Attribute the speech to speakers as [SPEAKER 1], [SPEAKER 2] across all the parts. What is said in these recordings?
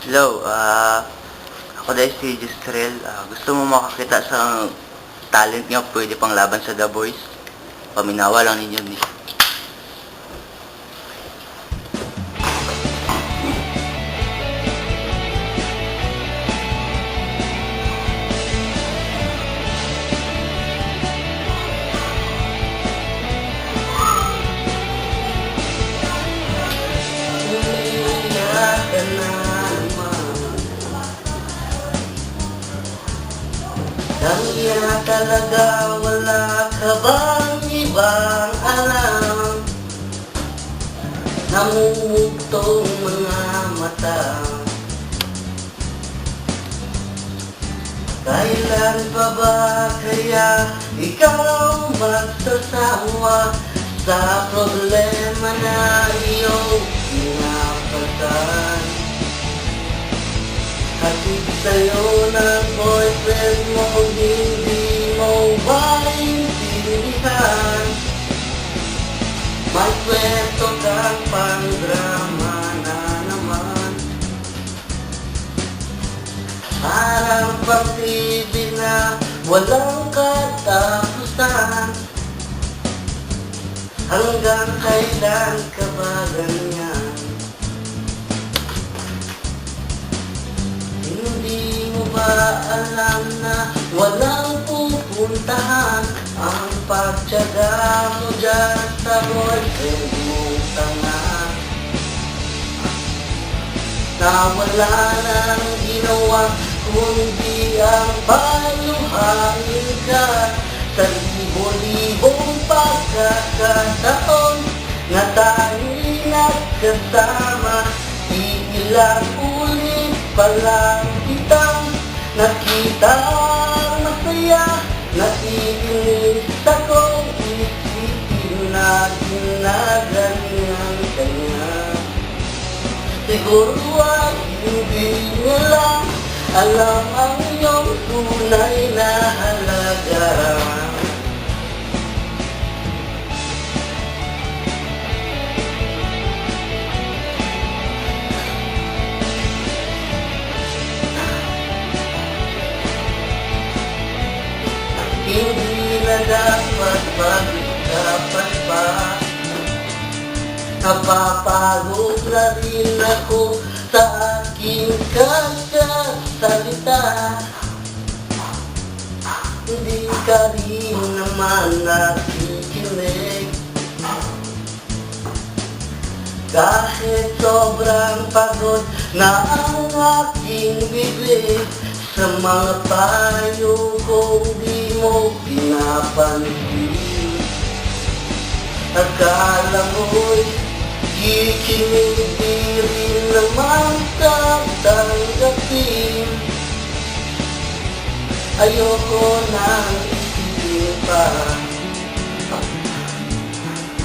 [SPEAKER 1] Hello, ako dahil si Jistrel. Gusto mo makakita sa talent nyo, pwede pang laban sa The Boys? Paminawa lang ninyo ni.
[SPEAKER 2] Kanya talaga, wala ka bang ibang alam? Namumugtong mga mata. Kailan pa ba kaya ikaw magsasawa sa problema na iyong pinapatan? Hatid sa'yo ng boyfriend mo, hindi mo maintindihan. May kwento kang pang-drama na naman. Parang pag-ibig na walang katapusan. Hanggang kailan ka ba ganyan? Hindi mo ba alam na walang pupuntahan ang pagtiyaga mo dyan sa boyfriend mong tanga? Na wala nang ginawa kundi ang paluhain ka sa libo-libong pagkakataon na tayo'y nagkasama. Iilang ulit palang kitang nakita masaya. Naiinis akong isipin na ginaganyan kanya. Siguro ay hindi niya lang alam ang iyong tunay na halaga. Hindi na dapat pa. Napapagod na rin ako sa aking kakasalita. Hindi ka rin naman nakikinig. Kahit sobrang pagod na ang aking bibig sa mga payo kong di mo pinapansin. Akala mo'y kikinig, di rin naman tatanggapin. Ayoko nang isipin pa.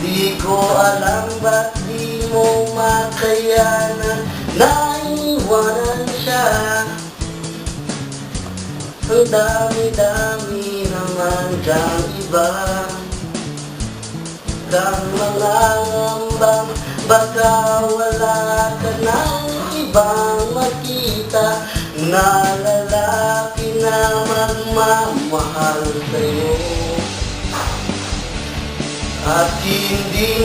[SPEAKER 2] Di ko alam ba't di mo makayanan na iwanan siya. Ang dami-dami naman dyang iba kang mga ngambang baka wala ka ng ibang makita na lalaki na magmamahal sa'yo. At hindi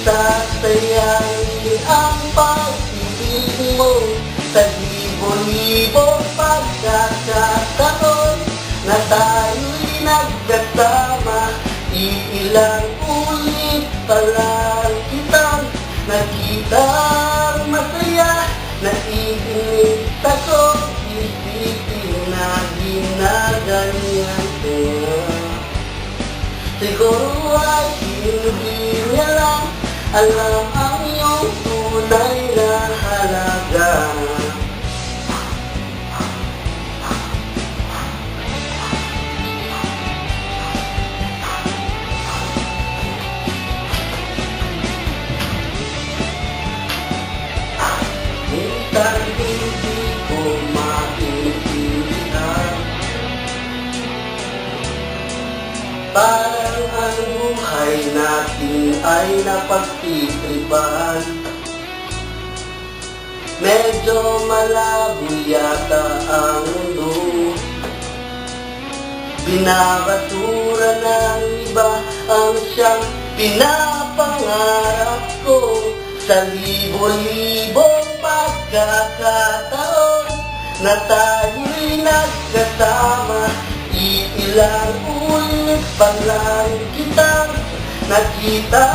[SPEAKER 2] sasayangin ang pag-ibig mo sa libo-libong pagkakataon na tayo'y nagkasama. Iilang ulit palang kitang nakitang masaya. Naiinis ako isipin na ginaganyan ko. Siguro ay hindi niya lang alam ang iyong tunay na halaga. Minsan hindi ko maintindihan. Parang ang buhay natin ay napagtitripan. Medyo medyo malabo yata ang mundo. Binabasura ng iba ang siyang pinapangarap ko. Sa libo-libong pagkakataon na tayo'y nagkasama, iilang ulit pa lang kitang nakita.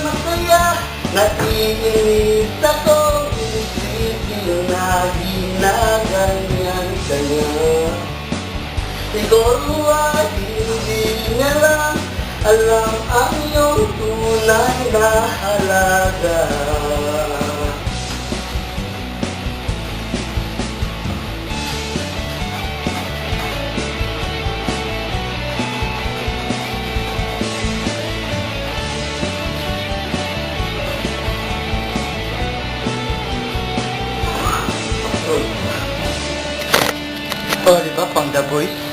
[SPEAKER 2] Masaya, naiinis ako, isipin na ginaganyan ka niya. Siguro ay hindi niya lang alam ang iyong tunay na halaga.
[SPEAKER 1] Oh, di ba? Pang The Boys.